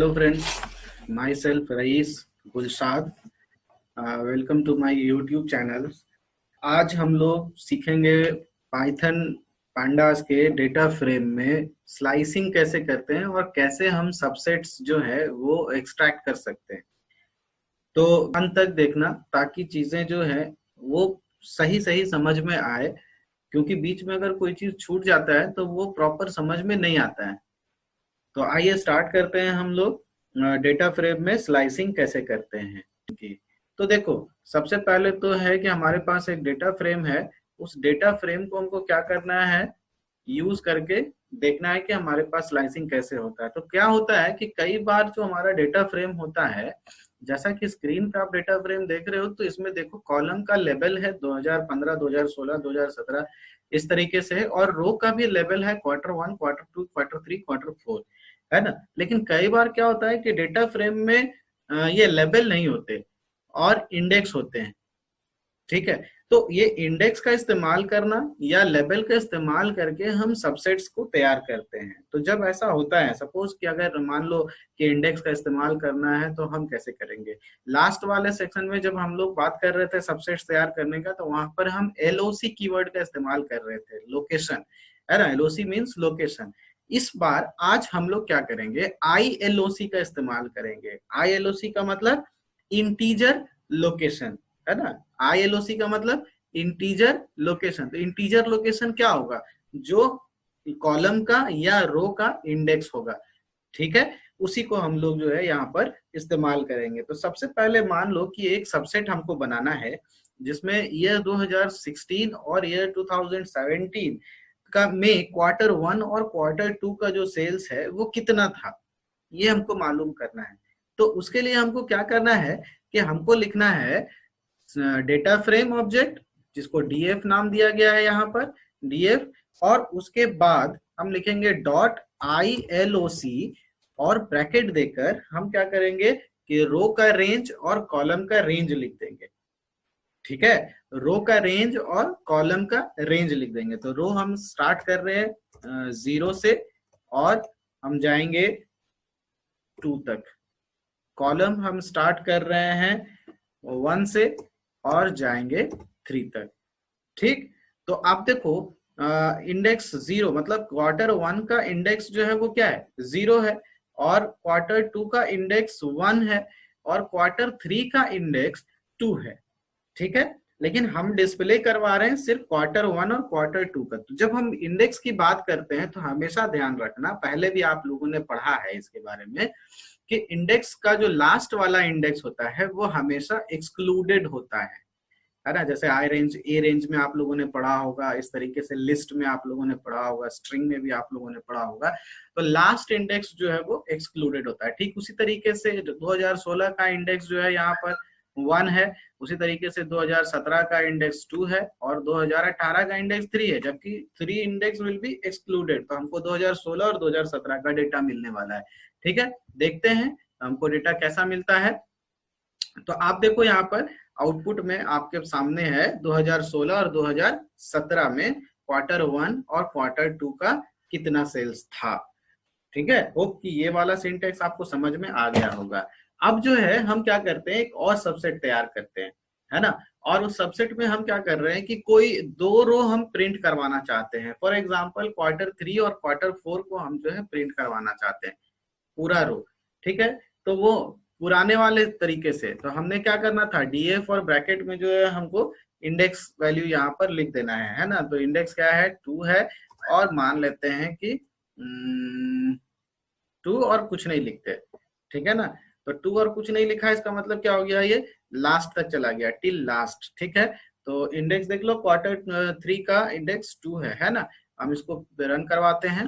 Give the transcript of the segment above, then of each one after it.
Hello friends, myself Raees Gulshad. Welcome to my YouTube channel. आज हम लोग सीखेंगे पाइथन पांडास के डेटा फ्रेम में स्लाइसिंग कैसे करते हैं और कैसे हम सबसेट्स जो है वो एक्सट्रैक्ट कर सकते हैं। तो अंत तक देखना ताकि चीजें जो है वो सही सही समझ में आए, क्योंकि बीच में अगर कोई चीज छूट जाता है तो वो प्रॉपर समझ में नहीं आता है। तो आइए स्टार्ट करते हैं हम लोग डेटा फ्रेम में स्लाइसिंग कैसे करते हैं। तो देखो, सबसे पहले तो है कि हमारे पास एक डेटा फ्रेम है। उस डेटा फ्रेम को हमको क्या करना है, यूज करके देखना है कि हमारे पास स्लाइसिंग कैसे होता है। तो क्या होता है कि कई बार जो हमारा डेटा फ्रेम होता है, जैसा कि स्क्रीन पे आप डेटा फ्रेम देख रहे हो, तो इसमें देखो कॉलम का लेवल है 2015, 2016, 2017 इस तरीके से, और रो का भी लेवल है Q1, Q2, Q3, Q4, है ना। लेकिन कई बार क्या होता है कि डेटा फ्रेम में ये लेवल नहीं होते और इंडेक्स होते हैं। ठीक है, तो ये इंडेक्स का इस्तेमाल करना या लेबल का इस्तेमाल करके हम सबसेट्स को तैयार करते हैं। तो जब ऐसा होता है, सपोज कि अगर मान लो कि इंडेक्स का इस्तेमाल करना है, तो हम कैसे करेंगे। लास्ट वाले सेक्शन में जब हम लोग बात कर रहे थे सबसेट्स तैयार करने का, तो वहां पर हम LOC कीवर्ड का इस्तेमाल कर रहे थे, लोकेशन, है ना। LOC means location. इस बार आज हम लोग क्या करेंगे, ILOC का इस्तेमाल करेंगे। ILOC का मतलब इंटीजर लोकेशन, है ना। ILOC का मतलब इंटीजर लोकेशन। तो इंटीजर लोकेशन क्या होगा, जो कॉलम का या रो का इंडेक्स होगा। ठीक है, उसी को हम लोग जो है यहाँ पर इस्तेमाल करेंगे। तो सबसे पहले मान लो कि एक सबसेट हमको बनाना है जिसमें ईयर 2016 और ईयर 2017 का में Q1 और Q2 का जो सेल्स है वो कितना था, ये हमको मालूम करना है। तो उसके लिए हमको क्या करना है कि हमको लिखना है डेटा फ्रेम ऑब्जेक्ट, जिसको DF नाम दिया गया है यहाँ पर, DF, और उसके बाद हम लिखेंगे .ILOC और ब्रैकेट देकर हम क्या करेंगे कि रो का रेंज और कॉलम का रेंज लिख देंगे। ठीक है, रो का रेंज और कॉलम का रेंज लिख देंगे। तो रो हम स्टार्ट कर रहे हैं 0 से और हम जाएंगे 2 तक। कॉलम हम स्टार्ट कर रहे हैं 1 से और जाएंगे 3 तक। ठीक, तो आप देखो इंडेक्स 0 मतलब Q1 का इंडेक्स जो है वो क्या है, 0 है, और Q2 का इंडेक्स 1 है, और Q3 का इंडेक्स 2 है। ठीक है, लेकिन हम डिस्प्ले करवा रहे हैं सिर्फ Q1 और Q2 का। तो जब हम इंडेक्स की बात करते हैं तो हमेशा ध्यान रखना, पहले भी आप लोगों ने पढ़ा है इसके बारे में, कि इंडेक्स का जो लास्ट वाला इंडेक्स होता है वो हमेशा एक्सक्लूडेड होता है ना। जैसे ए रेंज में आप लोगों ने पढ़ा होगा, इस तरीके से लिस्ट में आप लोगों ने पढ़ा होगा, स्ट्रिंग में भी आप लोगों ने पढ़ा होगा। तो लास्ट इंडेक्स जो है वो एक्सक्लूडेड होता है। ठीक उसी तरीके से 2016 का इंडेक्स जो है यहाँ पर 1 है, उसी तरीके से 2017 का इंडेक्स 2 है और 2018 का इंडेक्स 3 है, जबकि 3 इंडेक्स विल बी एक्सक्लूडेड। तो हमको 2016 और 2017 का डेटा मिलने वाला है। ठीक है, देखते हैं हमको डेटा कैसा मिलता है। तो आप देखो यहाँ पर आउटपुट में आपके सामने है 2016 और 2017 में Q1 और Q2 का कितना सेल्स था। ठीक है, होप कि ये वाला सिंटेक्स आपको समझ में आ गया होगा। अब जो है हम क्या करते हैं, एक और सबसेट तैयार करते हैं, है ना। और उस सबसेट में हम क्या कर रहे हैं कि कोई 2 रो हम प्रिंट करवाना चाहते हैं। फॉर एग्जांपल Q3 और Q4 को हम जो है प्रिंट करवाना चाहते हैं, पूरा रो। ठीक है, तो वो पुराने वाले तरीके से तो हमने क्या करना था, DF और ब्रैकेट में जो है हमको इंडेक्स वैल्यू यहाँ पर लिख देना है ना। तो इंडेक्स क्या है, 2 है, और मान लेते हैं कि 2 और कुछ नहीं लिखते। ठीक है ना, तो 2 और कुछ नहीं लिखा, इसका मतलब क्या हो गया, ये लास्ट तक चला गया, टिल लास्ट। ठीक है, तो इंडेक्स देख लो, Q3 का इंडेक्स 2 है ना। हम इसको रन करवाते हैं।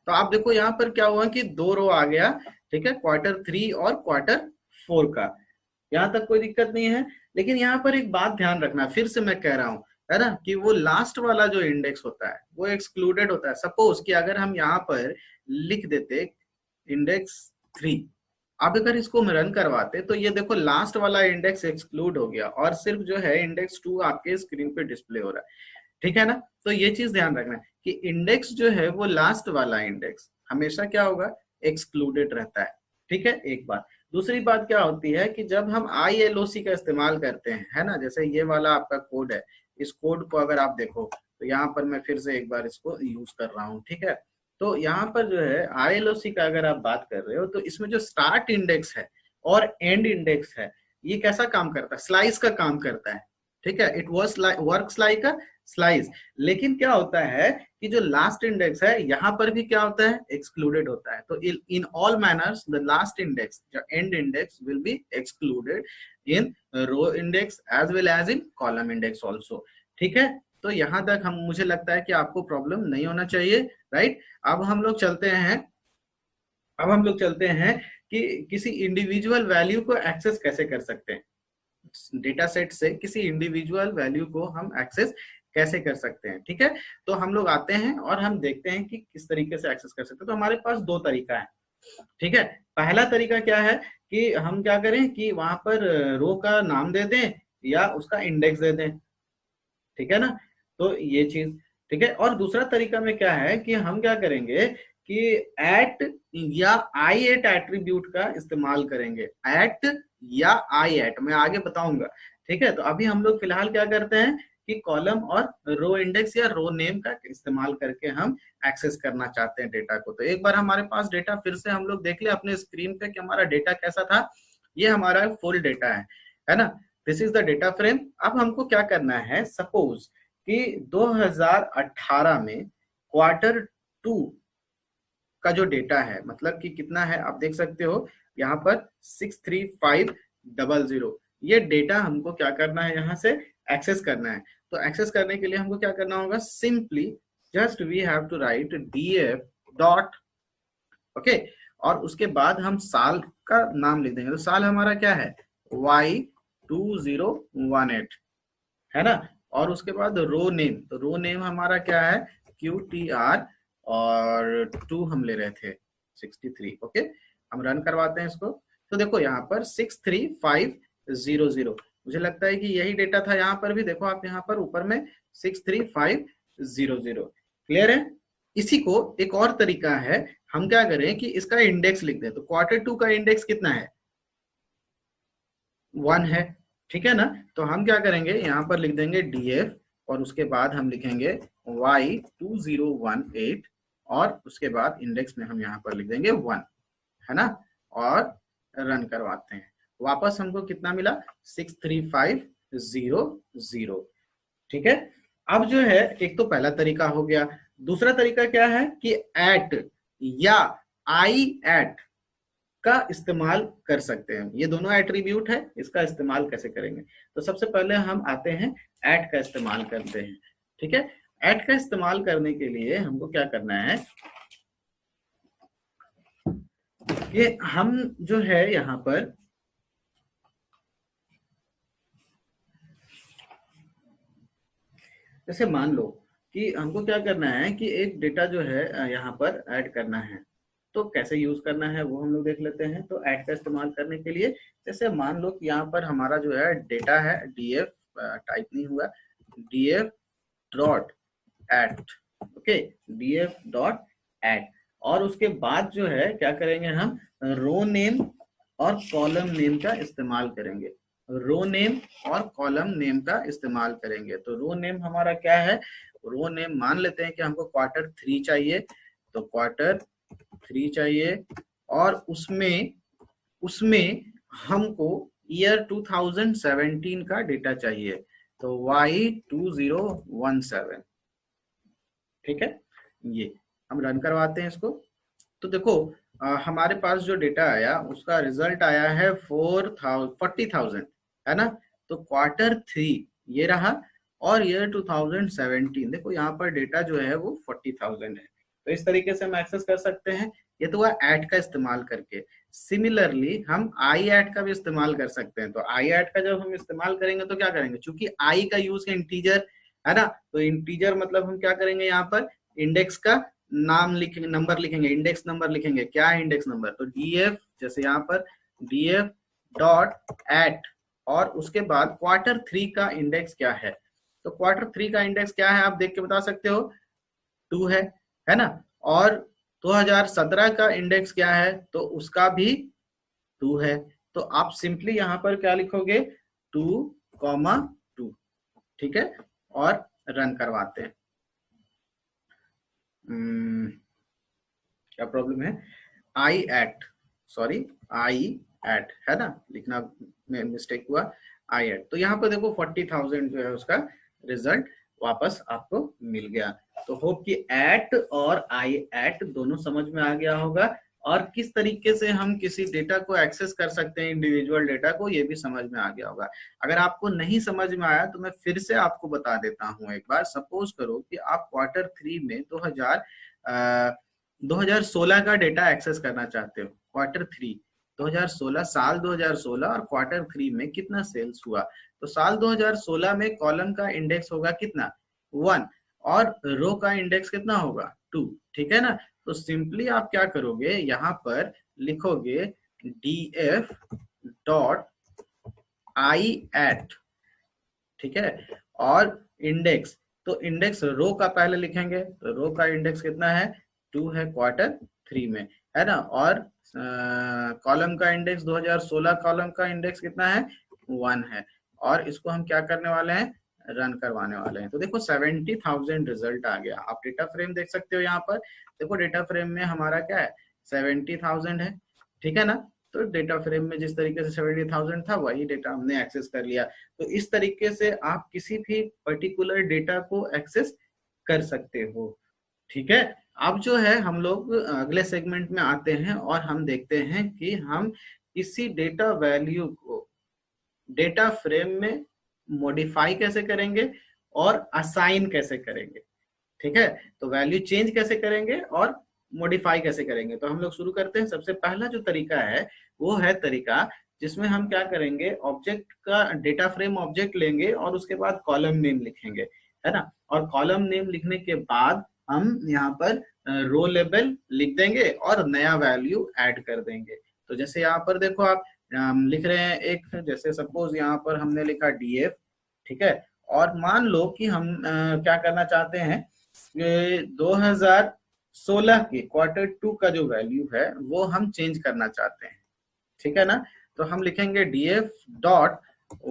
तो आप देखो यहाँ पर क्या हुआ कि 2 रो आ गया। ठीक है, Q3 और Q4 का, यहाँ तक कोई दिक्कत नहीं है। लेकिन यहाँ पर एक बात ध्यान रखना, फिर से मैं कह रहा हूँ, है ना, कि वो लास्ट वाला जो इंडेक्स होता है वो एक्सक्लूडेड होता है। सपोज कि अगर हम यहाँ पर लिख देते इंडेक्स 3, आप अगर इसको रन करवाते तो ये देखो लास्ट वाला इंडेक्स एक्सक्लूड हो गया और सिर्फ जो है इंडेक्स 2 आपके स्क्रीन पे डिस्प्ले हो रहा है। ठीक है ना, तो ये चीज ध्यान रखना कि इंडेक्स जो है वो लास्ट वाला इंडेक्स हमेशा क्या होगा, एक्सक्लूडेड रहता है। ठीक है, एक बात। दूसरी बात क्या होती है कि जब हम ILOC का इस्तेमाल करते हैं, है ना, जैसे ये वाला आपका कोड है, इस कोड को अगर आप देखो तो यहाँ पर मैं फिर से एक बार इसको यूज कर रहा हूँ। ठीक है, तो यहाँ पर जो है ILOC का अगर आप बात कर रहे हो तो इसमें जो स्टार्ट इंडेक्स है और एंड इंडेक्स है, ये कैसा काम करता है, स्लाइस का काम करता है। ठीक है, it works like a slice. लेकिन क्या होता है कि जो लास्ट इंडेक्स है यहाँ पर भी क्या होता है, एक्सक्लूडेड होता है। तो in all manners the last index, जो end index, will be excluded in row index as well as in column index also. ठीक है, तो यहाँ तक हम, मुझे लगता है कि आपको प्रॉब्लम नहीं होना चाहिए, राइट। अब हम लोग चलते हैं कि किसी इंडिविजुअल वैल्यू को एक्सेस कैसे कर सकते हैं। डेटा सेट से किसी इंडिविजुअल वैल्यू को हम एक्सेस कैसे कर सकते हैं। ठीक है, तो हम लोग आते हैं और हम देखते हैं कि किस तरीके से एक्सेस कर सकते हैं। तो हमारे पास दो तरीका है। ठीक है, पहला तरीका क्या है कि हम क्या करें कि वहां पर रो का नाम दे दें या उसका इंडेक्स दे दें। ठीक है ना, तो ये चीज ठीक है। और दूसरा तरीका में क्या है कि हम क्या करेंगे कि एट या आई एट एट्रीब्यूट का इस्तेमाल करेंगे। एट या आई एट मैं आगे बताऊंगा। ठीक है, तो अभी हम लोग फिलहाल क्या करते हैं कि कॉलम और रो इंडेक्स या रो नेम का इस्तेमाल करके हम एक्सेस करना चाहते हैं डेटा को। तो एक बार हमारे पास डेटा फिर से हम लोग देख ले अपने स्क्रीन पे कि हमारा डेटा कैसा था। ये हमारा फुल डेटा है ना, this is the data frame. अब हमको क्या करना है, सपोज कि 2018 में Q2 का जो डेटा है, मतलब कि कितना है आप देख सकते हो यहाँ पर 63500। ये डेटा हमको क्या करना है, यहाँ से एक्सेस करना है। तो एक्सेस करने के लिए हमको क्या करना होगा, simply just we have to write df dot okay, और उसके बाद हम साल का नाम लिख देंगे। तो साल हमारा क्या है, Y2018, है ना। और उसके बाद रो नेम, तो रो नेम हमारा क्या है, QTR, और 2 हम ले रहे थे 63। ओके, हम रन करवाते हैं इसको। तो देखो यहाँ पर 63500, मुझे लगता है कि यही डेटा था। यहाँ पर भी देखो आप, यहाँ पर ऊपर में 63500। क्लियर है। इसी को एक और तरीका है, हम क्या करें कि इसका इंडेक्स लिख दें। तो Q2 का इंडेक्स कितना है, 1 है। ठीक है ना, तो हम क्या करेंगे, यहाँ पर लिख देंगे df और उसके बाद हम लिखेंगे Y2018 और उसके बाद इंडेक्स में हम यहाँ पर लिख देंगे 1, है ना, और रन करवाते हैं। वापस हमको कितना मिला, 63500। ठीक है, अब जो है एक तो पहला तरीका हो गया। दूसरा तरीका क्या है कि एट या आई एट का इस्तेमाल कर सकते हैं। ये दोनों एट्रीब्यूट है, इसका इस्तेमाल कैसे करेंगे। तो सबसे पहले हम आते हैं एट का इस्तेमाल करते हैं। ठीक है, एट का इस्तेमाल करने के लिए हमको क्या करना है कि हम जो है यहाँ पर जैसे मान लो कि हमको क्या करना है कि एक डेटा जो है यहाँ पर ऐड करना है। तो कैसे यूज करना है वो हम लोग देख लेते हैं। तो ऐड का इस्तेमाल करने के लिए जैसे मान लो कि यहाँ पर हमारा जो है डेटा है, df टाइप नहीं हुआ, df dot at, okay, df dot at, और उसके बाद जो है क्या करेंगे, हम रो नेम और कॉलम नेम का इस्तेमाल करेंगे। रो नेम और कॉलम नेम का इस्तेमाल करेंगे। तो रो नेम हमारा क्या है, रो नेम मान लेते हैं कि हमको Q3 चाहिए, तो Q3 चाहिए, और उसमें हमको ईयर 2017 का डेटा चाहिए, तो Y2017। ठीक है, ये हम रन करवाते हैं इसको। तो देखो हमारे पास जो डेटा आया उसका रिजल्ट आया है 40,000, है ना। तो Q3 ये रहा, और ईयर 2017 देखो यहाँ पर डेटा जो है वो 40,000 है। तो इस तरीके से हम एक्सेस कर सकते हैं। ये तो हुआ ऐड का इस्तेमाल करके। सिमिलरली हम आई ऐड का भी इस्तेमाल कर सकते हैं। तो आई ऐड का जब हम इस्तेमाल करेंगे तो क्या करेंगे, चूंकि आई का यूज है इंटीजर, है ना, तो इंटीजर मतलब हम क्या करेंगे, यहाँ पर इंडेक्स का नाम लिखेंगे, नंबर लिखेंगे, इंडेक्स नंबर लिखेंगे। क्या है इंडेक्स नंबर, तो df, जैसे यहाँ पर df डॉट एट, और उसके बाद Q3 का इंडेक्स क्या है। तो Q3 का इंडेक्स क्या है आप देख के बता सकते हो, 2 है ना। और 2017 का इंडेक्स क्या है, तो उसका भी 2 है। तो आप सिंपली यहाँ पर क्या लिखोगे, 2,2, ठीक है, और रन करवाते हैं। क्या प्रॉब्लम है, आई एट है ना, लिखना में मिस्टेक हुआ, आई एट। तो यहाँ पर देखो 40,000 जो है उसका रिजल्ट वापस आपको मिल गया। तो होप कि एट और आई एट दोनों समझ में आ गया होगा, और किस तरीके से हम किसी डेटा को एक्सेस कर सकते हैं, इंडिविजुअल डेटा को, ये भी समझ में आ गया होगा। अगर आपको नहीं समझ में आया तो मैं फिर से आपको बता देता हूँ एक बार। सपोज करो कि आप Q3 में 2016 का डेटा एक्सेस करना चाहते हो। Q3 2016, साल 2016 और Q3 में कितना सेल्स हुआ। तो साल 2016 में कॉलम का इंडेक्स होगा कितना, 1, और रो का इंडेक्स कितना होगा, 2, ठीक है ना। तो सिंपली आप क्या करोगे, यहाँ पर लिखोगे df डॉट आई एट, ठीक है, और इंडेक्स। तो इंडेक्स रो का पहले लिखेंगे, तो रो का इंडेक्स कितना है, 2 है Q3 में, है ना। और कॉलम का इंडेक्स 2016 कॉलम का इंडेक्स कितना है, 1 है। और इसको हम क्या करने वाले हैं, रन करवाने वाले हैं। तो देखो 70,000 रिजल्ट आ गया। आप डेटा फ्रेम देख सकते हो यहाँ पर, देखो डेटा फ्रेम में हमारा क्या है, 70,000 है, ठीक है ना। तो डेटा फ्रेम में जिस तरीके से 70,000 था वही डेटा हमने एक्सेस कर लिया। तो इस तरीके से आप किसी भी पर्टिकुलर डेटा को एक्सेस कर सकते हो, ठीक है। अब जो है हम लोग अगले सेगमेंट में आते हैं और हम देखते हैं कि हम किसी डेटा वैल्यू को डेटा फ्रेम में मॉडिफाई कैसे करेंगे और असाइन कैसे करेंगे, ठीक है। तो वैल्यू चेंज कैसे करेंगे और मॉडिफाई कैसे करेंगे। तो हम लोग शुरू करते हैं। सबसे पहला जो तरीका है वो है तरीका जिसमें हम क्या करेंगे, ऑब्जेक्ट का डेटा फ्रेम ऑब्जेक्ट लेंगे और उसके बाद कॉलम नेम लिखेंगे, है ना। और कॉलम नेम लिखने के बाद हम यहाँ पर रो लेबल लिख देंगे और नया वैल्यू ऐड कर देंगे। तो जैसे यहाँ पर देखो आप लिख रहे हैं एक, जैसे सपोज यहाँ पर हमने लिखा df, ठीक है। और मान लो कि हम क्या करना चाहते हैं, 2016 के Q2 का जो वैल्यू है वो हम चेंज करना चाहते हैं, ठीक है ना। तो हम लिखेंगे df डॉट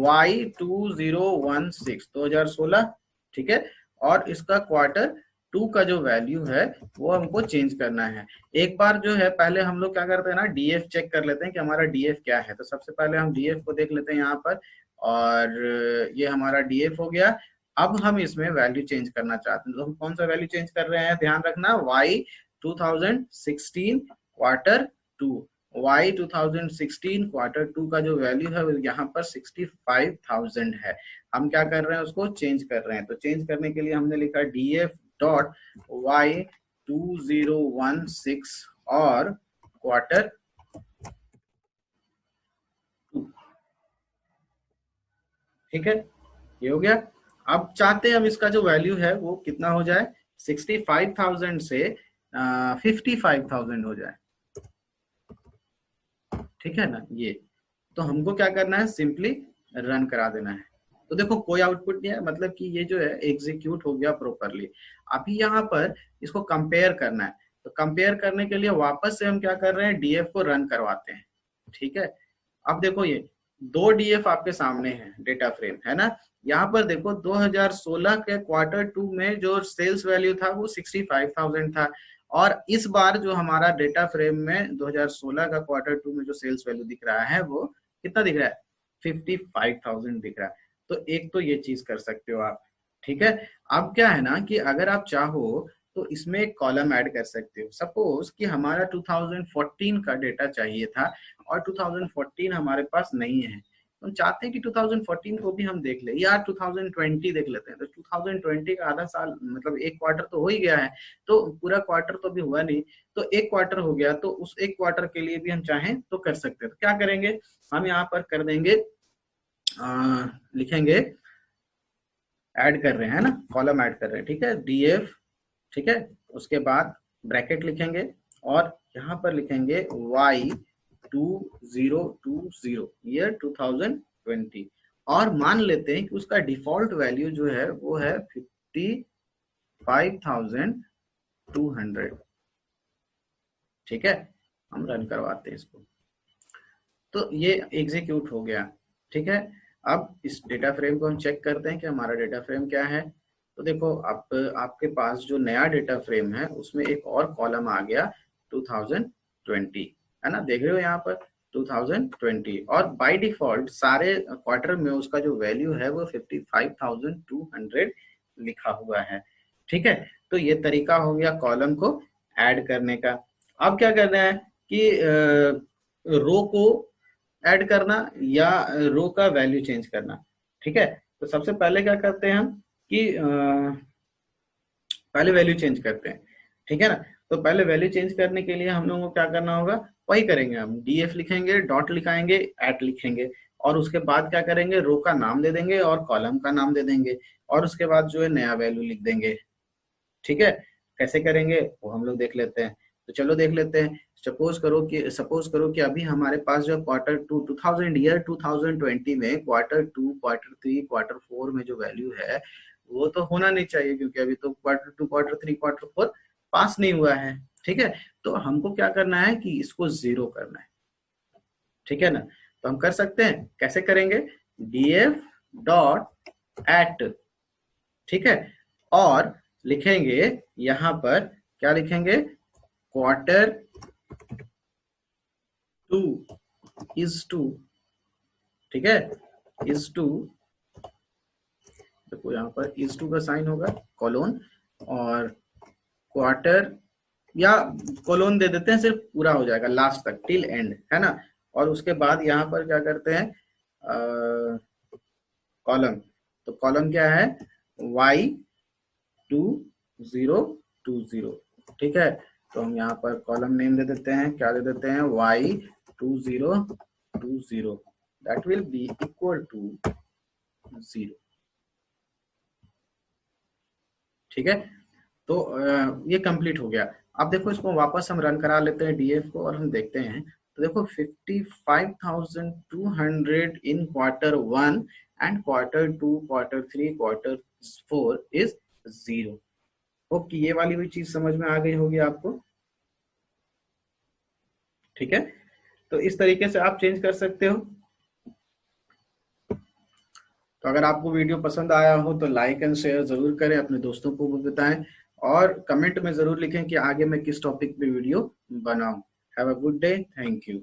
y2016 2016, ठीक है। और इसका Q2 का जो वैल्यू है वो हमको चेंज करना है। एक बार जो है पहले हम लोग क्या करते हैं ना, df चेक कर लेते हैं कि हमारा df क्या है। तो सबसे पहले हम df को देख लेते हैं यहाँ पर, और ये हमारा df हो गया। अब हम इसमें वैल्यू चेंज करना चाहते हैं। तो हम कौन सा वैल्यू चेंज कर रहे हैं, ध्यान रखना, y2016 Q2, y2016 Q2 का जो वैल्यू है यहाँ पर 65,000 है। हम क्या कर रहे हैं, उसको चेंज कर रहे हैं। तो चेंज करने के लिए हमने लिखा df डॉट y2016 और Q2, ठीक है, ये हो गया। अब चाहते हैं हम इसका जो वैल्यू है वो कितना हो जाए, 65,000 से 55,000 हो जाए, ठीक है ना। ये तो हमको क्या करना है, सिंपली रन करा देना है। तो देखो कोई आउटपुट नहीं है, मतलब कि ये जो है एग्जीक्यूट हो गया प्रॉपरली। अभी यहाँ पर इसको कंपेयर करना है। तो कंपेयर करने के लिए वापस से हम क्या कर रहे हैं, डीएफ को रन करवाते हैं, ठीक है। अब देखो ये 2 डीएफ आपके सामने है, डेटा फ्रेम है ना। यहाँ पर देखो 2016 के Q2 में जो सेल्स वैल्यू था वो 65,000 था, और इस बार जो हमारा डेटा फ्रेम में 2016 का Q2 में जो सेल्स वैल्यू दिख रहा है वो कितना दिख रहा है, 55,000 दिख रहा है। तो एक तो ये चीज कर सकते हो आप, ठीक है। अब क्या है ना कि अगर आप चाहो तो इसमें एक कॉलम ऐड कर सकते हो। सपोज कि हमारा 2014 का डेटा चाहिए था और 2014 हमारे पास नहीं है, हम चाहते हैं कि 2014 को भी हम देख ले, या 2020 देख लेते हैं। तो 2020 का आधा साल, मतलब एक क्वार्टर तो हो ही गया है, तो पूरा क्वार्टर तो भी हुआ नहीं, तो एक क्वार्टर हो गया। तो उस एक क्वार्टर के लिए भी हम चाहें तो कर सकते हैं। तो क्या करेंगे, हम यहाँ पर कर देंगे, लिखेंगे, ऐड कर रहे हैं ना, कॉलम ऐड कर रहे हैं, ठीक है, df, ठीक है। उसके बाद ब्रैकेट लिखेंगे और यहाँ पर लिखेंगे y2020 ईयर 2020, और मान लेते हैं कि उसका डिफॉल्ट वैल्यू जो है वो है 55,200, ठीक है, हम रन करवाते हैं इसको। तो ये एग्जीक्यूट हो गया। ठीक है, अब इस डेटा फ्रेम को हम चेक करते हैं कि हमारा डेटा फ्रेम क्या है। तो देखो, आप आपके पास जो नया डेटा फ्रेम है उसमें एक और कॉलम आ गया 2020, है ना, देख रहे हो यहाँ पर 2020, और बाय डिफॉल्ट सारे क्वार्टर में उसका जो वैल्यू है वो 55,200 लिखा हुआ है। ठीक है, तो ये तरीका हो गया कॉलम को ऐड करने का। अब क्या करना है कि रो को ऐड करना या रो का वैल्यू चेंज करना। ठीक है, तो सबसे पहले क्या करते हैं हम कि पहले वैल्यू चेंज करते हैं। ठीक है ना, तो पहले वैल्यू चेंज करने के लिए हम लोगों को क्या करना होगा, वही करेंगे, हम डीएफ लिखेंगे, डॉट लिखाएंगे, एट लिखेंगे, और उसके बाद क्या करेंगे, रो का नाम दे देंगे और कॉलम का नाम दे देंगे, और उसके बाद जो है नया वैल्यू लिख देंगे। ठीक है, कैसे करेंगे वो हम लोग देख लेते हैं। तो चलो देख लेते हैं। सपोज करो कि अभी हमारे पास जो क्वार्टर टू 2020 में quarter two, quarter three, quarter four में जो वैल्यू है वो तो होना नहीं चाहिए, क्योंकि अभी तो quarter two, quarter three, quarter four pass नहीं हुआ है। ठीक है, तो हमको क्या करना है कि इसको 0 करना है। ठीक है ना, तो हम कर सकते हैं, कैसे करेंगे, df डॉट एट, ठीक है, और लिखेंगे यहां पर, क्या लिखेंगे, क्वार्टर टू इज टू, ठीक है, इज टू, देखो यहाँ पर इज टू का साइन होगा, कोलोन, और क्वार्टर, या कोलोन दे देते हैं, सिर्फ पूरा हो जाएगा लास्ट तक, टिल एंड, है ना, और उसके बाद यहाँ पर क्या करते हैं, कॉलम, तो कॉलम क्या है, y2020, ठीक है, तो हम यहाँ पर कॉलम नेम दे देते हैं, क्या दे देते हैं, y2020, that will be equal to 0। ठीक है, तो ये कंप्लीट हो गया। अब देखो, इसको वापस हम रन करा लेते हैं डीएफ को, और हम देखते हैं, तो देखो 55,200 in quarter one and quarter two, quarter three, quarter four is 0। Okay, ये वाली भी चीज समझ में आ गई होगी आपको। ठीक है, तो इस तरीके से आप चेंज कर सकते हो। तो अगर आपको वीडियो पसंद आया हो तो लाइक एंड शेयर जरूर करें, अपने दोस्तों को भी बताएं, और कमेंट में जरूर लिखें कि आगे मैं किस टॉपिक पे वीडियो बनाऊं। Have a good day, thank you.